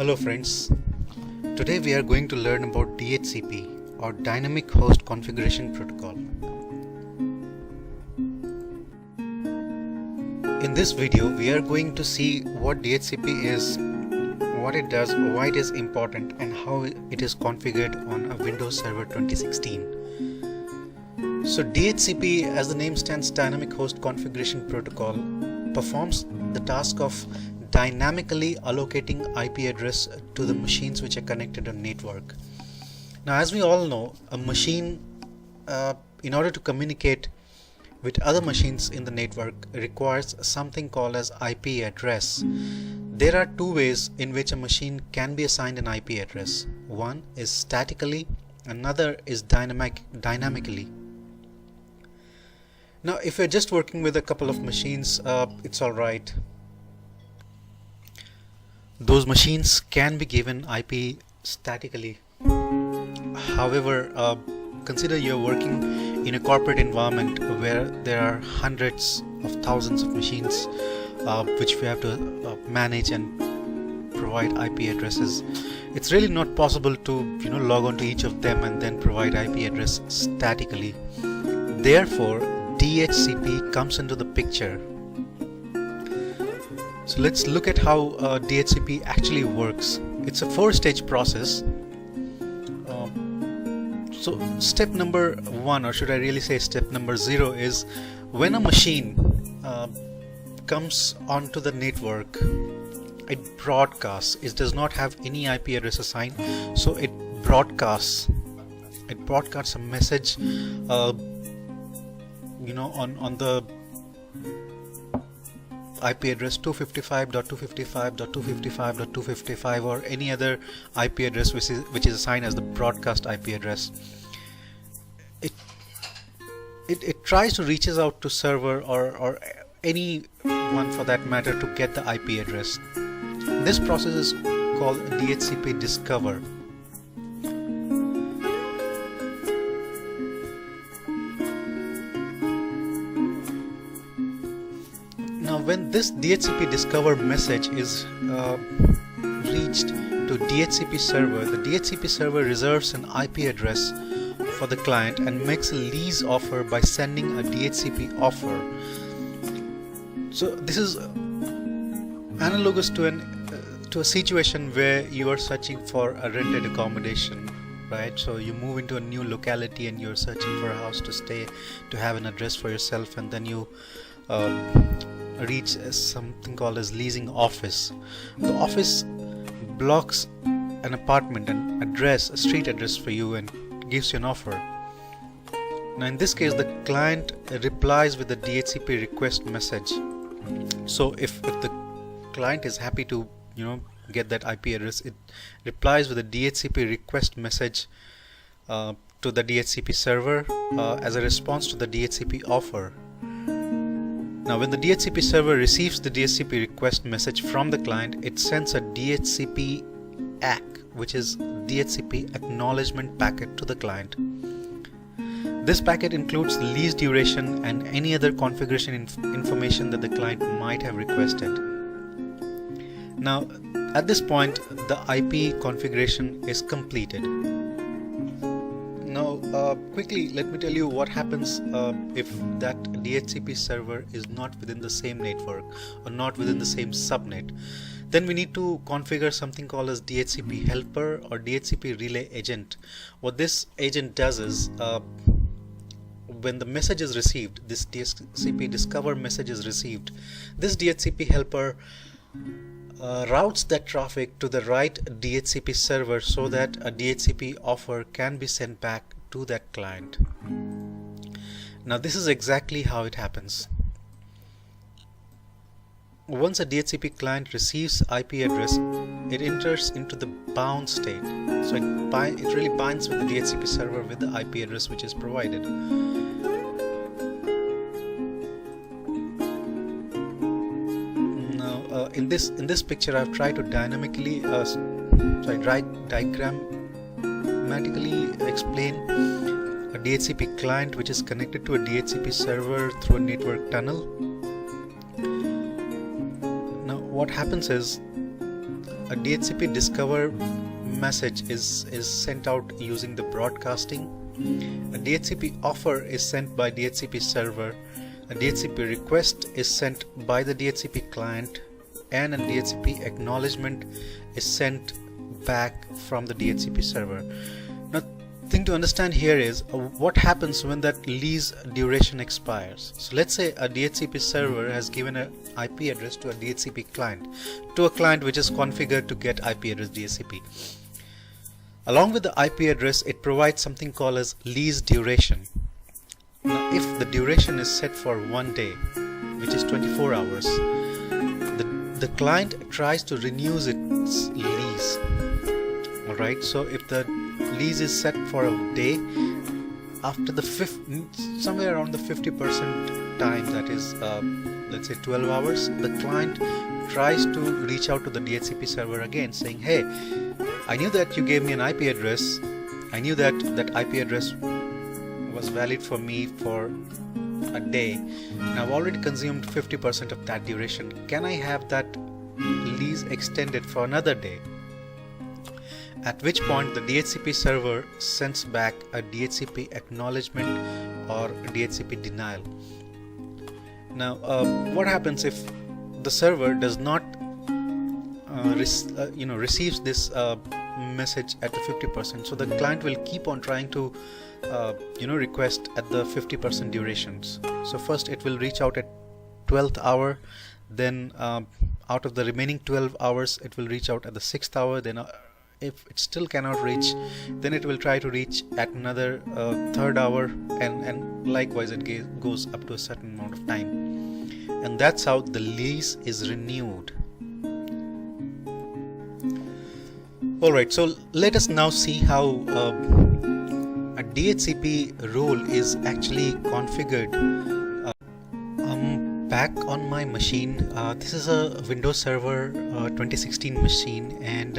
Hello friends, today we are going to learn about DHCP or Dynamic Host Configuration Protocol. In this video we are going to see what DHCP is, what it does, why it is important and how it is configured on a Windows Server 2016. So DHCP, as the name stands, Dynamic Host Configuration Protocol, performs the task of dynamically allocating IP address to the machines which are connected on network. Now, as we all know, a machine, in order to communicate with other machines in the network, requires something called as IP address. There are two ways in which a machine can be assigned an IP address. One is statically, another is dynamically. Now, if you're just working with a couple of machines, it's alright. Those machines can be given IP statically. However, consider you're working in a corporate environment where there are hundreds of thousands of machines which we have to manage and provide IP addresses. It's really not possible to log on to each of them and then provide IP address statically. Therefore, DHCP comes into the picture. So let's look at how DHCP actually works. It's a four-stage process. So step number one, or should I really say step number 0, is when a machine comes onto the network, it broadcasts. It does not have any IP address assigned, so it broadcasts a message on the IP address 255.255.255.255 or any other IP address which is assigned as the broadcast IP address. It tries to reaches out to server or anyone for that matter to get the IP address. This process is called DHCP discover. Now, when this DHCP discover message is reached to DHCP server, the DHCP server reserves an IP address for the client and makes a lease offer by sending a DHCP offer. So this is analogous to a situation where you are searching for a rented accommodation, right? So you move into a new locality and you're searching for a house to stay, to have an address for yourself, and then you reach something called as leasing office. The office blocks an apartment, an address, a street address for you, and gives you an offer. Now in this case, the client replies with a DHCP request message. So if the client is happy to get that IP address, it replies with a DHCP request message to the DHCP server as a response to the DHCP offer. Now, when the DHCP server receives the DHCP request message from the client, it sends a DHCP ACK, which is DHCP acknowledgement packet, to the client. This packet includes the lease duration and any other configuration information that the client might have requested. Now, at this point, the IP configuration is completed. Now, quickly, let me tell you what happens if that DHCP server is not within the same network or not within the same subnet. Then we need to configure something called as DHCP helper or DHCP relay agent. What this agent does is, when the message is received, this DHCP discover message is received, this DHCP helper routes that traffic to the right DHCP server so that a DHCP offer can be sent back to that client. Now this is exactly how it happens. Once a DHCP client receives IP address, it enters into the bound state. So it really binds with the DHCP server with the IP address which is provided. In this picture, I've tried to dynamically, diagrammatically explain a DHCP client which is connected to a DHCP server through a network tunnel. Now, what happens is a DHCP discover message is sent out using the broadcasting. A DHCP offer is sent by DHCP server. A DHCP request is sent by the DHCP client, and a DHCP acknowledgement is sent back from the DHCP server. Now, the thing to understand here is what happens when that lease duration expires. So let's say a DHCP server has given an IP address to a DHCP client, to a client which is configured to get IP address DHCP. Along with the IP address, it provides something called as lease duration. Now, if the duration is set for 1 day, which is 24 hours, the client tries to renew its lease. Alright, so if the lease is set for a day, after the somewhere around the 50% time, that is let's say 12 hours, the client tries to reach out to the DHCP server again, saying, hey, I knew that you gave me an IP address. I knew that IP address was valid for me for a day. Now I've already consumed 50% of that duration. Can I have that lease extended for another day? At which point the DHCP server sends back a DHCP acknowledgement or DHCP denial. Now what happens if the server does not receives this message at the 50%? So the client will keep on trying to request at the 50% durations. So first it will reach out at 12th hour, then out of the remaining 12 hours it will reach out at the 6th hour, then if it still cannot reach, then it will try to reach at another 3rd hour, and likewise it goes up to a certain amount of time, and that's how the lease is renewed. Alright, so let us now see how a DHCP role is actually configured. Back on my machine, this is a Windows Server 2016 machine, and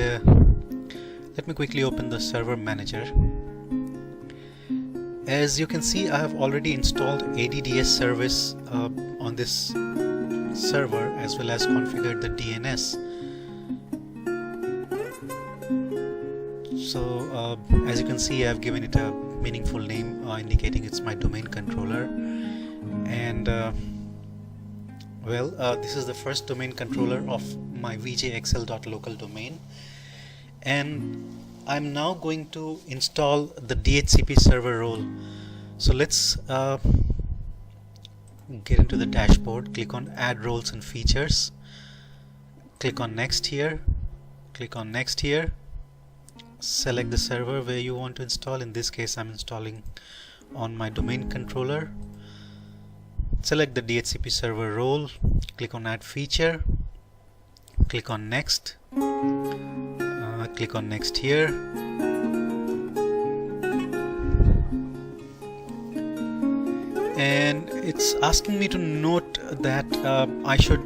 let me quickly open the server manager. As you can see, I have already installed ADDS service on this server, as well as configured the DNS. So as you can see, I have given it a meaningful name indicating it's my domain controller, and this is the first domain controller of my vjxl.local domain, and I'm now going to install the DHCP server role. So let's get into the dashboard, click on add roles and features, click on next here, click on next here, select the server where you want to install. In this case I'm installing on my domain controller. Select the DHCP server role, click on add feature, click on next, click on next here, and it's asking me to note that I should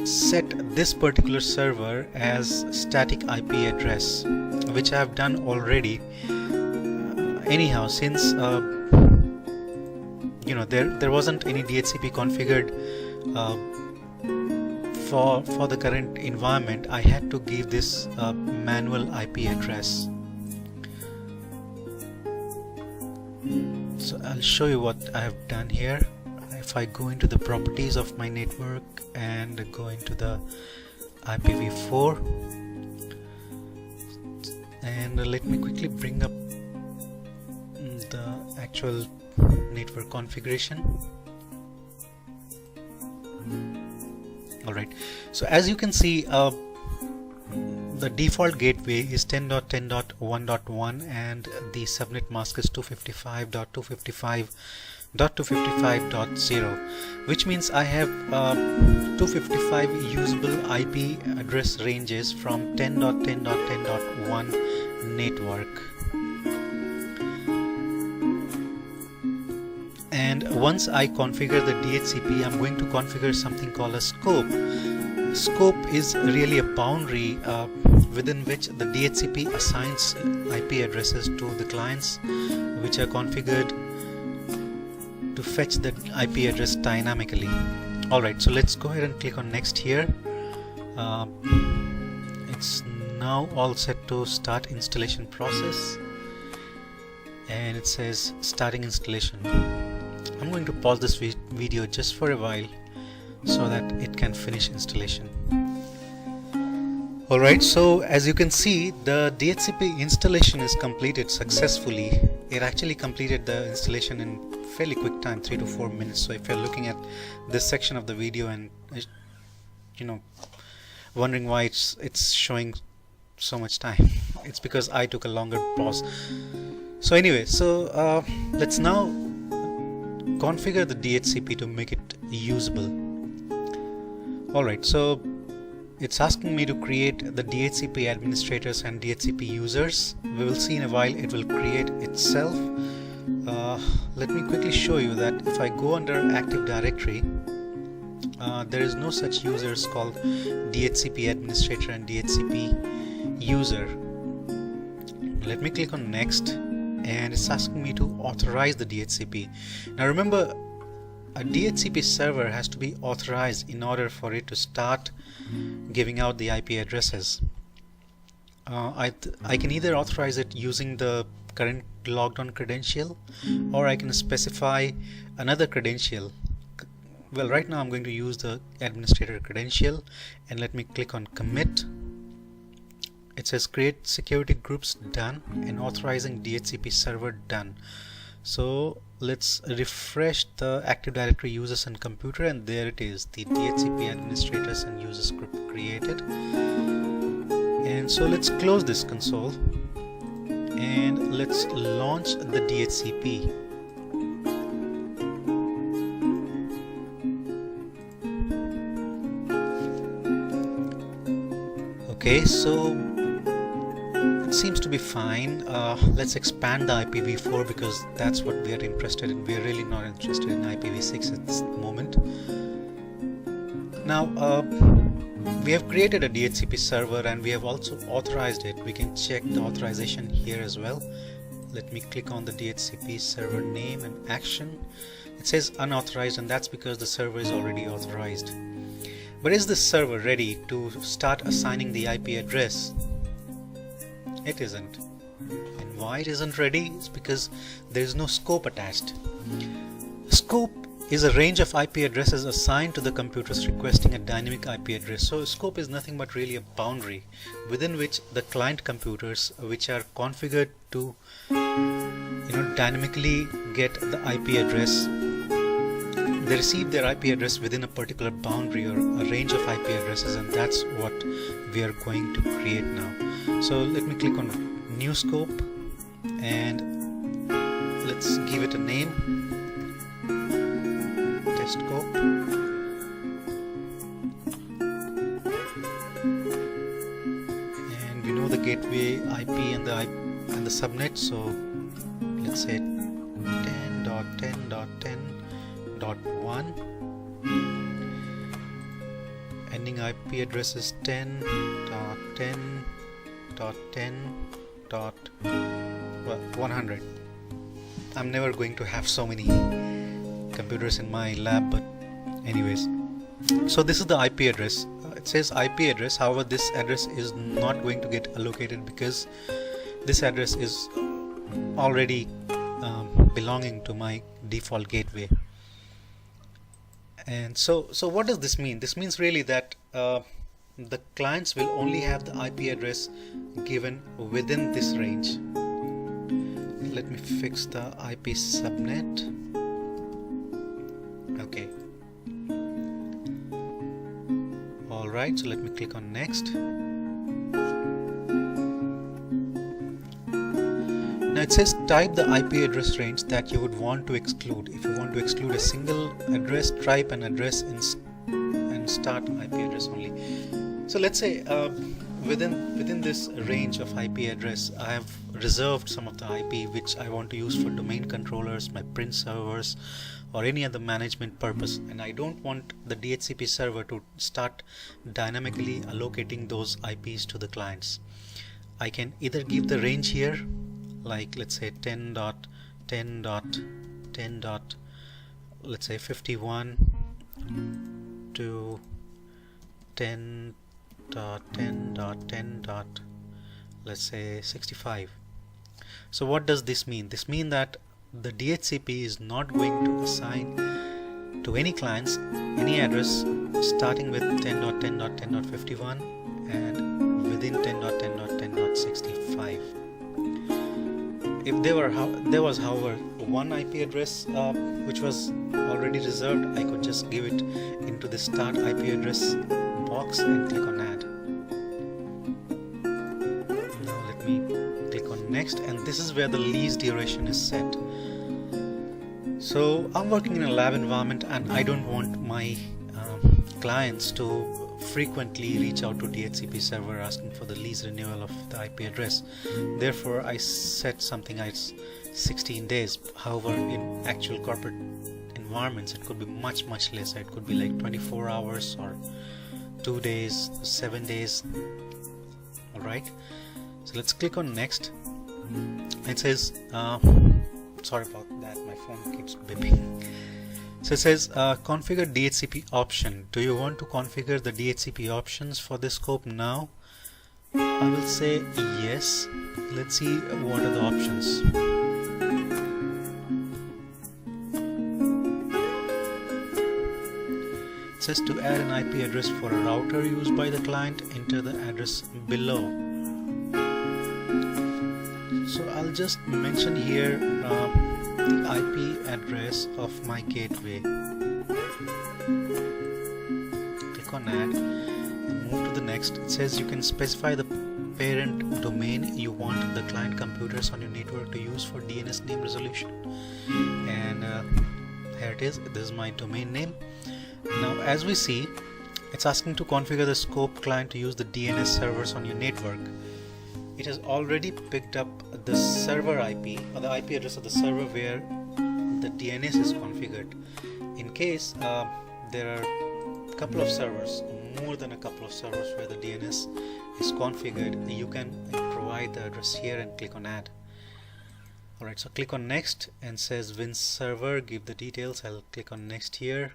set this particular server as static IP address, which I have done already. Anyhow, since there wasn't any DHCP configured for the current environment, I had to give this manual IP address. So I'll show you what I have done here. If I go into the properties of my network and go into the IPv4, and let me quickly bring up the actual network configuration. Alright, so as you can see, the default gateway is 10.10.1.1 and the subnet mask is 255.255.255.0, which means I have 255 usable IP address ranges from 10.10.10.1 network. And once I configure the DHCP, I'm going to configure something called a scope. Scope is really a boundary within which the DHCP assigns IP addresses to the clients which are configured to fetch the IP address dynamically. Alright, so let's go ahead and click on next here. it's now all set to start installation process, and it says starting installation. I'm going to pause this video just for a while so that it can finish installation. Alright, so as you can see, the DHCP installation is completed successfully. It actually completed the installation in fairly quick time, 3 to 4 minutes. So if you're looking at this section of the video and wondering why it's showing so much time, it's because I took a longer pause. So anyway, let's now configure the DHCP to make it usable. Alright, so it's asking me to create the DHCP administrators and DHCP users. We will see in a while it will create itself. Let me quickly show you that if I go under Active Directory, there is no such users called DHCP administrator and DHCP user. Let me click on next, and it's asking me to authorize the DHCP. Now remember, a DHCP server has to be authorized in order for it to start giving out the IP addresses. I can either authorize it using the current logged on credential, or I can specify another credential. Well, right now I'm going to use the administrator credential, and let me click on commit. It says create security groups done and authorizing DHCP server done. So let's refresh the Active Directory users and computer, and there it is, the DHCP administrators and users group created. And so let's close this console and let's launch the DHCP. Okay, so it seems to be fine. Let's expand the IPv4 because that's what we are interested in. We are really not interested in IPv6 at this moment. Now we have created a DHCP server and we have also authorized it. We can check the authorization here as well. Let me click on the DHCP server name and action. It says unauthorized, and that's because the server is already authorized. But is this server ready to start assigning the IP address? It isn't. And why it isn't ready? It's because there is no scope attached. Scope is a range of IP addresses assigned to the computers requesting a dynamic IP address. So scope is nothing but really a boundary within which the client computers, which are configured to dynamically get the IP address, they receive their IP address within a particular boundary or a range of IP addresses, and that's what we are going to create now. So let me click on new scope and let's give it a name, test scope. And we know the gateway IP and the subnet, so let's say 10.10.10.1. Ending IP address is 10.10.10.100. I'm never going to have so many computers in my lab, but anyways, so this is the IP address. It says IP address, however this address is not going to get allocated because this address is already belonging to my default gateway. And so what does this mean? This means really that the clients will only have the IP address given within this range. Let me fix the IP subnet. Okay. Alright, so let me click on next. Now it says type the IP address range that you would want to exclude. If you want to exclude a single address, type an address and start an IP address only. So let's say within this range of IP address, I have reserved some of the IP which I want to use for domain controllers, my print servers, or any other management purpose, and I don't want the DHCP server to start dynamically allocating those IPs to the clients. I can either give the range here, like let's say 10.10.10. let's say 51 to 10 let's say 65. So what does this mean? This means that the DHCP is not going to assign to any clients any address starting with 10.10.10.51 and within 10.10.10.65. If there was however one IP address which was already reserved, I could just give it into the start IP address box and click on add. Now let me click on next, and this is where the lease duration is set. So I'm working in a lab environment and I don't want my clients to frequently reach out to DHCP server asking for the lease renewal of the IP address. Therefore I set something as 16 days. However, in actual corporate environments it could be much less. It could be like 24 hours or 2 days, 7 days. Alright, so let's click on next. It says sorry about that, my phone keeps beeping. So it says configure DHCP option. Do you want to configure the DHCP options for this scope now? I will say yes. Let's see what are the options. It says to add an IP address for a router used by the client, enter the address below. So I'll just mention here the IP address of my gateway. Click on add and move to the next. It says you can specify the parent domain you want the client computers on your network to use for DNS name resolution, and here it is. This is my domain name. Now as we see, it's asking to configure the scope client to use the DNS servers on your network. It has already picked up the server IP or the IP address of the server where the DNS is configured. In case there are a couple of servers, more than a couple of servers where the DNS is configured, you can provide the address here and click on add. Alright, so click on next and says Win server, give the details. I'll click on next here.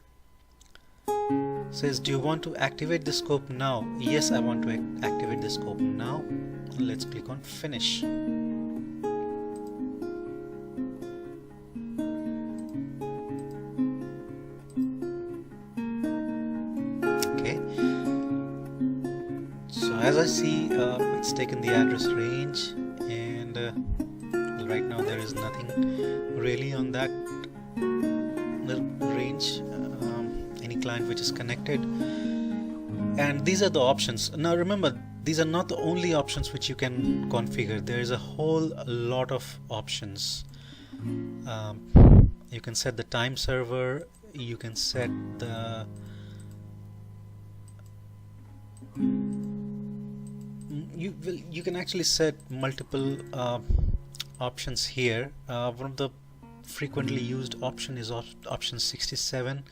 Says do you want to activate the scope now? Yes, I want to activate the scope now. Let's click on finish. Okay, so as I see it's taken the address range, and right now there is nothing really on that range, any client which is connected. And these are the options. Now remember, these are not the only options which you can configure. There is a whole lot of options. You can set the time server, you can set the you can actually set multiple options here. One of the frequently used option is option 67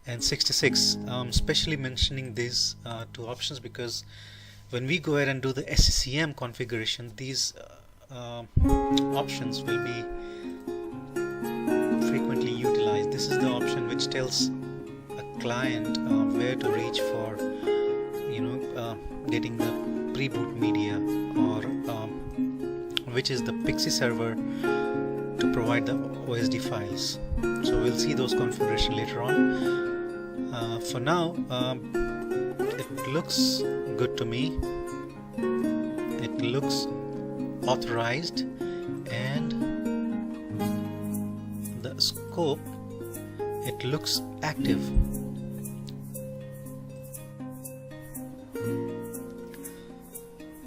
and 66. Especially mentioning these two options because when we go ahead and do the SCCM configuration, these options will be frequently utilized. This is the option which tells a client where to reach for, getting the pre-boot media, or which is the Pixie server to provide the OSD files. So we'll see those configuration later on. For now, it looks good to me. It looks authorized, and the scope, it looks active.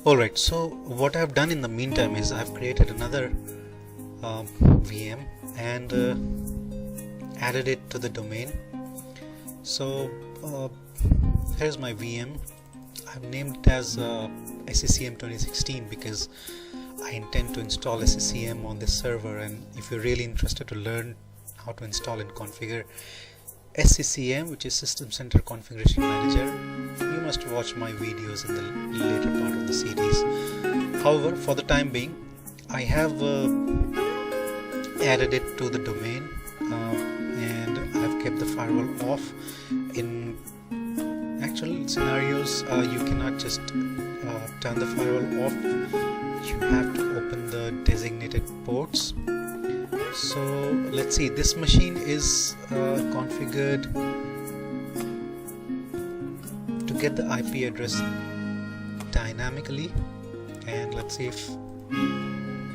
Alright, so what I've done in the meantime is I've created another VM and added it to the domain. So here's my VM. I've named it as SCCM 2016 because I intend to install SCCM on this server, and if you're really interested to learn how to install and configure SCCM, which is System Center Configuration Manager, you must watch my videos in the later part of the series. However, for the time being, I have added it to the domain, and I've kept the firewall off. In actual scenarios, you cannot just turn the firewall off. You have to open the designated ports. So let's see, this machine is configured to get the IP address dynamically, and let's see if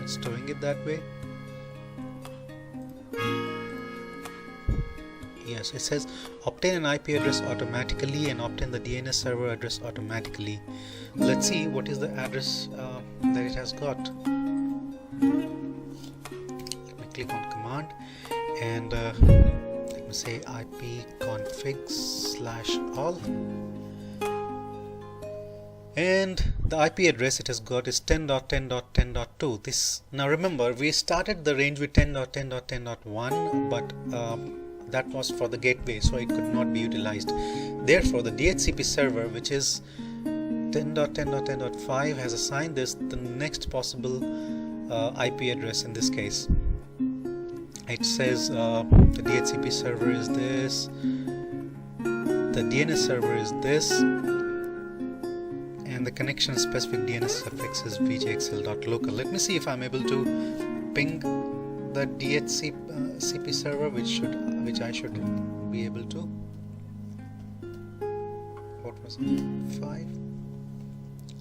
it's doing it that way. Yes, it says obtain an IP address automatically and obtain the DNS server address automatically. Let's see what is the address that it has got. Let me click on command and let me say ipconfig/all, and the IP address it has got is 10.10.10.2. This, now remember, we started the range with 10.10.10.1, but that was for the gateway, so it could not be utilized. Therefore, the DHCP server, which is 10.10.10.5, has assigned this the next possible IP address. In this case, it says the DHCP server is this, the DNS server is this, and the connection specific DNS suffix is vjxl.local. Let me see if I'm able to ping the DHCP server, which I should be able to. What was it? 5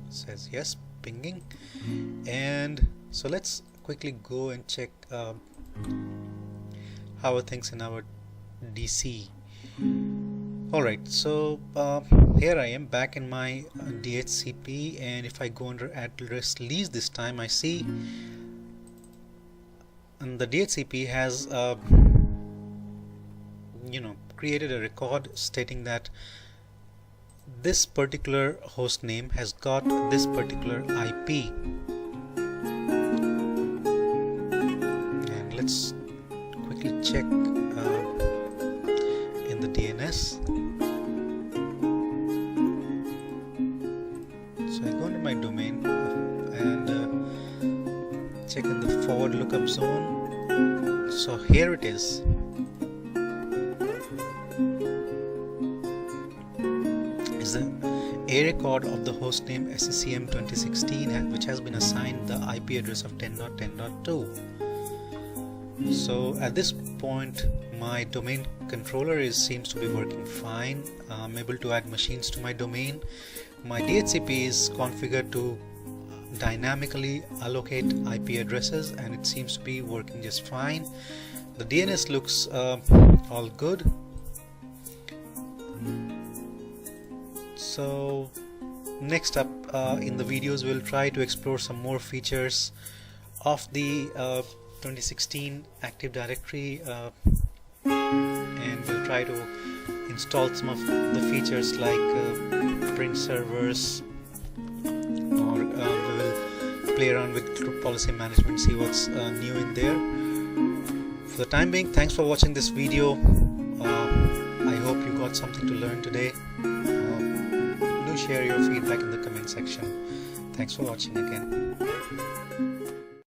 says yes, pinging. And so let's quickly go and check how are things in our DC. Alright, so here I am back in my DHCP, and if I go under address lease this time, I see and the DHCP has created a record stating that this particular host name has got this particular IP. And let's quickly check in the DNS. So I go into my domain and check in the forward lookup zone. So here it is. Is the A record of the hostname SCCM 2016, which has been assigned the IP address of 10.10.2. So at this point, my domain controller seems to be working fine. I'm able to add machines to my domain. My DHCP is configured to dynamically allocate IP addresses, and it seems to be working just fine. The DNS looks all good. So next up in the videos, we'll try to explore some more features of the 2016 Active Directory, and we'll try to install some of the features like print servers, or we will play around with group policy management, see what's new in there. For the time being, thanks for watching this video. I hope you got something to learn today. Do share your feedback in the comment section. Thanks for watching again.